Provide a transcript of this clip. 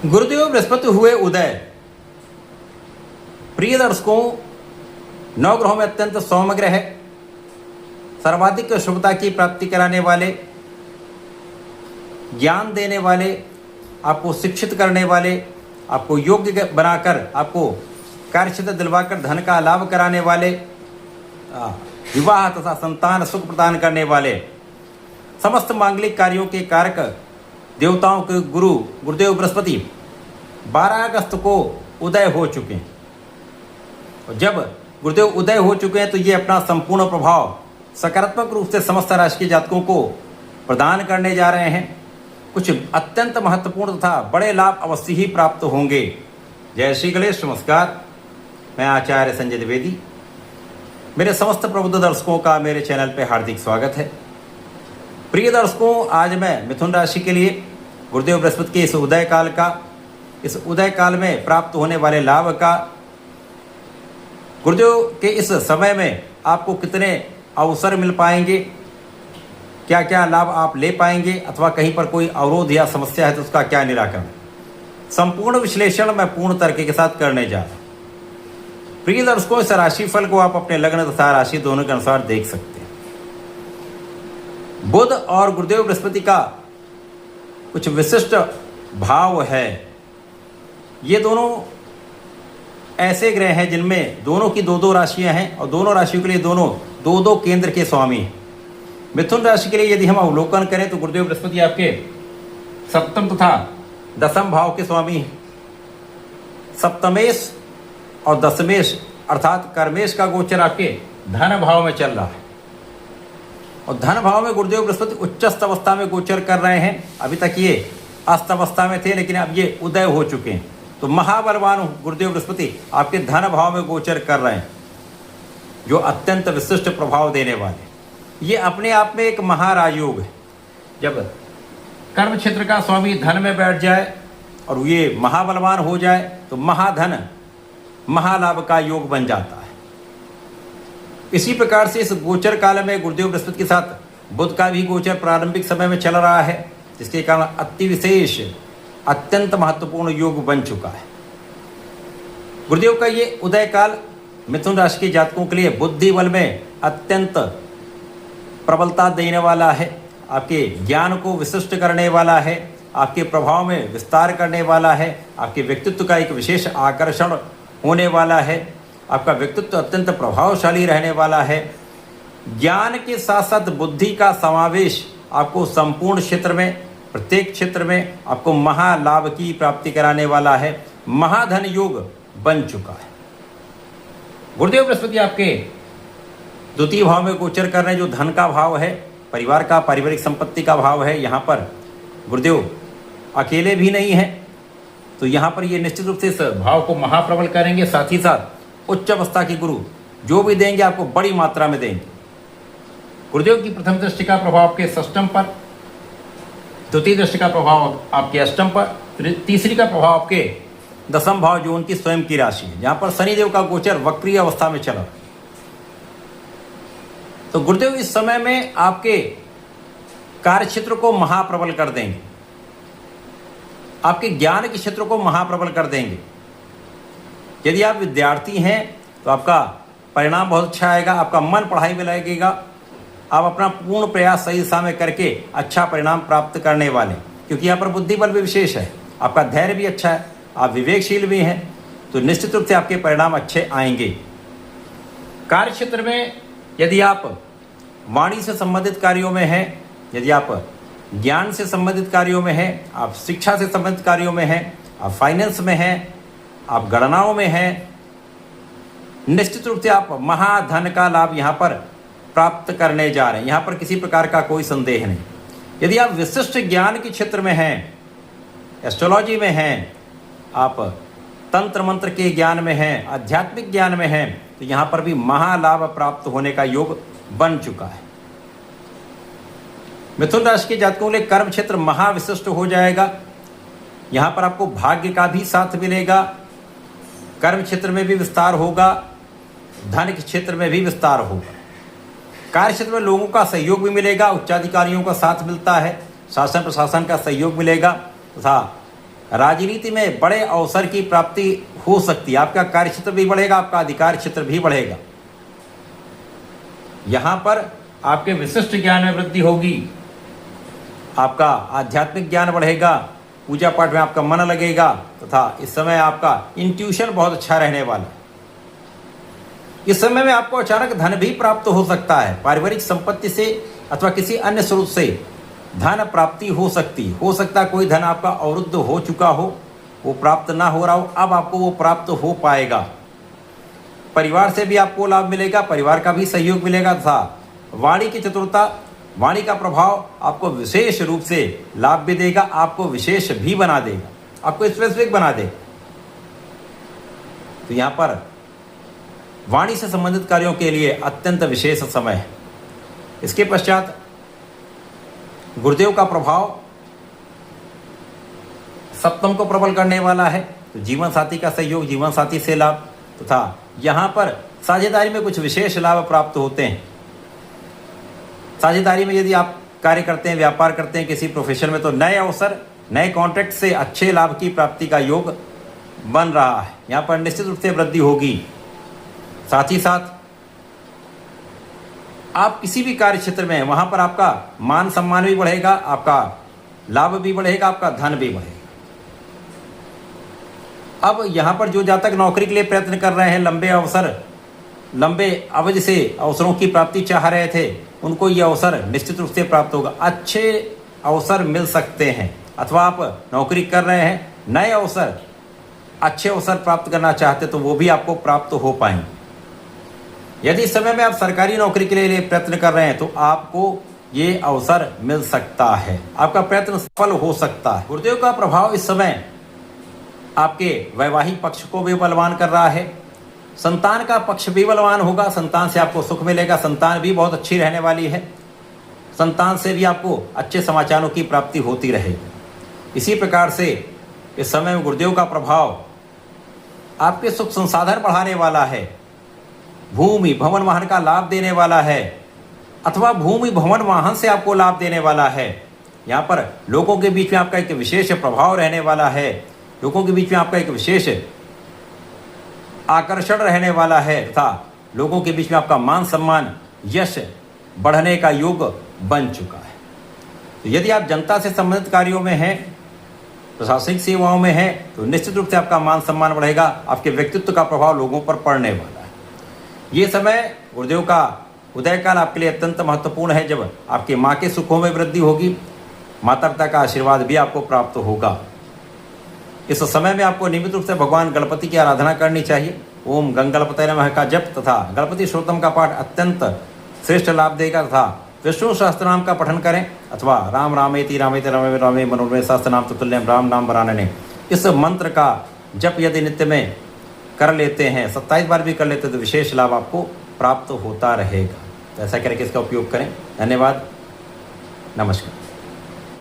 गुरुदेव बृहस्पति हुए उदय। प्रिय दर्शकों, नवग्रहों में अत्यंत सौम्य ग्रह है, सर्वाधिक शुभता की प्राप्ति कराने वाले, ज्ञान देने वाले, आपको शिक्षित करने वाले, आपको योग्य बनाकर आपको कार्यक्षेत्र दिलवाकर धन का लाभ कराने वाले, विवाह तथा संतान सुख प्रदान करने वाले, समस्त मांगलिक कार्यों के कारक देवताओं के गुरु गुरुदेव बृहस्पति 12 अगस्त को उदय हो चुके हैं। और जब गुरुदेव उदय हो चुके हैं तो ये अपना संपूर्ण प्रभाव सकारात्मक रूप से समस्त राशि के जातकों को प्रदान करने जा रहे हैं। कुछ अत्यंत महत्वपूर्ण तथा बड़े लाभ अवश्य ही प्राप्त होंगे। जय श्री गणेश। नमस्कार, मैं आचार्य संजय द्विवेदी। मेरे समस्त प्रबुद्ध दर्शकों का मेरे चैनल पर हार्दिक स्वागत है। प्रिय दर्शकों, आज मैं मिथुन राशि के लिए गुरुदेव बृहस्पति के इस उदय काल में प्राप्त होने वाले लाभ का, गुरुदेव के इस समय में आपको कितने अवसर मिल पाएंगे, क्या क्या लाभ आप ले पाएंगे, अथवा कहीं पर कोई अवरोध या समस्या है तो उसका क्या निराकरण, संपूर्ण विश्लेषण मैं पूर्ण तरीके के साथ करने जा रहा हूं। प्रिय दर्शकों, इस राशिफल को आप अपने लग्न तथा राशि दोनों के अनुसार देख सकते हैं। बुध और गुरुदेव बृहस्पति का कुछ विशिष्ट भाव है। ये दोनों ऐसे ग्रह हैं जिनमें दोनों की दो राशियां हैं और दोनों राशियों के लिए दोनों दो केंद्र के स्वामी हैं। मिथुन राशि के लिए यदि हम अवलोकन करें तो गुरुदेव बृहस्पति आपके सप्तम तथा दसम भाव के स्वामी हैं। सप्तमेश और दशमेश अर्थात कर्मेश का गोचर आपके धन भाव में चल रहा है और धन भाव में गुरुदेव बृहस्पति उच्चस्थ अवस्था में गोचर कर रहे हैं। अभी तक ये अस्त अवस्था में थे, लेकिन अब ये उदय हो चुके हैं। तो महाबलवान गुरुदेव बृहस्पति आपके धन भाव में गोचर कर रहे हैं, जो अत्यंत विशिष्ट प्रभाव देने वाले। ये अपने आप में एक महाराजयोग है। जब कर्म क्षेत्र का स्वामी धन में बैठ जाए और ये महाबलवान हो जाए तो महाधन महालाभ का योग बन जाता है। इसी प्रकार से इस गोचर काल में गुरुदेव बृहस्पति के साथ बुध का भी गोचर प्रारंभिक समय में चल रहा है, जिसके कारण अति विशेष अत्यंत महत्वपूर्ण योग बन चुका है। गुरुदेव का ये उदय काल मिथुन राशि के जातकों के लिए बुद्धि बल में अत्यंत प्रबलता देने वाला है, आपके ज्ञान को विशिष्ट करने वाला है, आपके प्रभाव में विस्तार करने वाला है, आपके व्यक्तित्व का एक विशेष आकर्षण होने वाला है, आपका व्यक्तित्व अत्यंत प्रभावशाली रहने वाला है। ज्ञान के साथ साथ बुद्धि का समावेश आपको संपूर्ण क्षेत्र में, प्रत्येक क्षेत्र में आपको महालाभ की प्राप्ति कराने वाला है। महाधन योग बन चुका है। गुरुदेव बृहस्पति आपके द्वितीय भाव में गोचर कर रहे हैं, जो धन का भाव है, परिवार का, पारिवारिक संपत्ति का भाव है। यहाँ पर गुरुदेव अकेले भी नहीं हैं, तो यहाँ पर ये निश्चित रूप से इस भाव को महाप्रबल करेंगे। साथ ही साथ उच्च अवस्था के गुरु जो भी देंगे आपको बड़ी मात्रा में देंगे। गुरुदेव की प्रथम दृष्टि का प्रभाव आपके षष्टम पर, द्वितीय दृष्टि का प्रभाव आपके अष्टम पर, तीसरी का प्रभाव आपके दसम भाव जो उनकी स्वयं की राशि है, जहाँ पर शनिदेव का गोचर वक्रीय अवस्था में चला। तो गुरुदेव इस समय में आपके कार्यक्षेत्र को महाप्रबल कर देंगे, आपके ज्ञान के क्षेत्र को महाप्रबल कर देंगे। यदि आप विद्यार्थी हैं तो आपका परिणाम बहुत अच्छा आएगा, आपका मन पढ़ाई में लगेगा, आप अपना पूर्ण प्रयास सही दिशा में करके अच्छा परिणाम प्राप्त करने वाले, क्योंकि यहाँ पर बुद्धि बल भी विशेष है, आपका धैर्य भी अच्छा है, आप विवेकशील भी हैं, तो निश्चित रूप से आपके परिणाम अच्छे आएंगे। कार्य क्षेत्र में यदि आप वाणी से संबंधित कार्यों में हैं, यदि आप ज्ञान से संबंधित कार्यों में हैं, आप शिक्षा से संबंधित कार्यों में हैं, आप फाइनेंस में हैं, आप गणनाओं में हैं, निश्चित रूप से आप महाधन का लाभ यहाँ पर प्राप्त करने जा रहे हैं। यहाँ पर किसी प्रकार का कोई संदेह नहीं। यदि आप विशिष्ट ज्ञान के क्षेत्र में हैं, एस्ट्रोलॉजी में हैं, आप तंत्र मंत्र के ज्ञान में हैं, आध्यात्मिक ज्ञान में हैं, तो यहाँ पर भी महालाभ प्राप्त होने का योग बन चुका है। मिथुन राशि के जातकों के लिए कर्म क्षेत्र महाविशिष्ट हो जाएगा। यहाँ पर आपको भाग्य का भी साथ मिलेगा, कर्म क्षेत्र में भी विस्तार होगा, धन के क्षेत्र में भी विस्तार होगा। कार्य क्षेत्र में लोगों का सहयोग भी मिलेगा, उच्चाधिकारियों का साथ मिलता है, शासन प्रशासन का सहयोग मिलेगा तथा राजनीति में बड़े अवसर की प्राप्ति हो सकती है। आपका कार्य क्षेत्र भी बढ़ेगा, आपका अधिकार क्षेत्र भी बढ़ेगा। यहां पर आपके विशिष्ट ज्ञान में वृद्धि होगी, आपका आध्यात्मिक ज्ञान बढ़ेगा, पूजा पाठ में आपका मन लगेगा तथा इस समय आपका इंट्यूशन बहुत अच्छा रहने वाला है। इस समय में आपको अचानक धन भी प्राप्त हो सकता है। पारिवारिक संपत्ति से अथवा किसी अन्य स्रोत से धन प्राप्ति हो सकता है कोई धन आपका अवरुद्ध हो चुका हो, वो प्राप्त ना हो रहा हो, अब आपको वो प्राप्त हो पाएगा। परिवार से भी आपको लाभ मिलेगा, परिवार का भी सहयोग मिलेगा तथा वाणी की चतुरता, वाणी का प्रभाव आपको विशेष रूप से लाभ भी देगा, आपको विशेष भी बना देगा, आपको स्पेसिफिक बना देगा। तो यहां पर वाणी से संबंधित कार्यों के लिए अत्यंत विशेष समय है। इसके पश्चात गुरुदेव का प्रभाव सप्तम को प्रबल करने वाला है, तो जीवन साथी का सहयोग, जीवन साथी से लाभ तथा यहाँ पर साझेदारी में कुछ विशेष लाभ प्राप्त होते हैं। साझेदारी में यदि आप कार्य करते हैं, व्यापार करते हैं किसी प्रोफेशन में, तो नए अवसर, नए कॉन्ट्रैक्ट से अच्छे लाभ की प्राप्ति का योग बन रहा है। यहाँ पर निश्चित रूप से वृद्धि होगी। साथ ही साथ आप किसी भी कार्य क्षेत्र में हैं, वहां पर आपका मान सम्मान भी बढ़ेगा, आपका लाभ भी बढ़ेगा, आपका धन भी बढ़ेगा। अब यहां पर जो जातक नौकरी के लिए प्रयत्न कर रहे हैं, लंबे अवधि से अवसरों की प्राप्ति चाह रहे थे, उनको ये अवसर निश्चित रूप से प्राप्त होगा। अच्छे अवसर मिल सकते हैं, अथवा आप नौकरी कर रहे हैं, नए अवसर, अच्छे अवसर प्राप्त करना चाहते तो वो भी आपको प्राप्त हो पाएंगे। यदि इस समय में आप सरकारी नौकरी के लिए प्रयत्न कर रहे हैं तो आपको ये अवसर मिल सकता है, आपका प्रयत्न सफल हो सकता है। गुरुदेव का प्रभाव इस समय आपके वैवाहिक पक्ष को भी बलवान कर रहा है, संतान का पक्ष भी बलवान होगा, संतान से आपको सुख मिलेगा, संतान भी बहुत अच्छी रहने वाली है, संतान से भी आपको अच्छे समाचारों की प्राप्ति होती रहेगी। इसी प्रकार से इस समय में गुरुदेव का प्रभाव आपके सुख संसाधन बढ़ाने वाला है, भूमि भवन वाहन का लाभ देने वाला है, अथवा भूमि भवन वाहन से आपको लाभ देने वाला है। यहाँ पर लोगों के बीच में आपका एक विशेष प्रभाव रहने वाला है, लोगों के बीच में आपका एक विशेष आकर्षण रहने वाला है तथा लोगों के बीच में आपका मान सम्मान, यश बढ़ने का योग बन चुका है। तो यदि आप जनता से संबंधित कार्यों में हैं, प्रशासनिक सेवाओं में हैं, तो निश्चित रूप से आपका मान सम्मान बढ़ेगा, आपके व्यक्तित्व का प्रभाव लोगों पर पड़ने वाला है। ये समय गुरुदेव का उदय काल आपके लिए अत्यंत महत्वपूर्ण है, जब आपके माँ के सुखों में वृद्धि होगी, माता पिता का आशीर्वाद भी आपको प्राप्त होगा। इस समय में आपको नियमित रूप से भगवान गणपति की आराधना करनी चाहिए। ओम गंगणपतये नमः का जप तथा गणपति स्तोत्रम का पाठ अत्यंत श्रेष्ठ लाभ देगा तथा विष्णु सहस्त्रनाम का पठन करें, अथवा राम रामेति रामेति रामे रामे मनोरमे सहस्त्रनाम तुल्यम राम नाम वरानने, इस मंत्र का जप यदि नित्य में कर लेते हैं, 27 बार भी कर लेते हैं, तो विशेष लाभ आपको प्राप्त होता रहेगा। तो ऐसा करके इसका उपयोग करें। धन्यवाद, नमस्कार।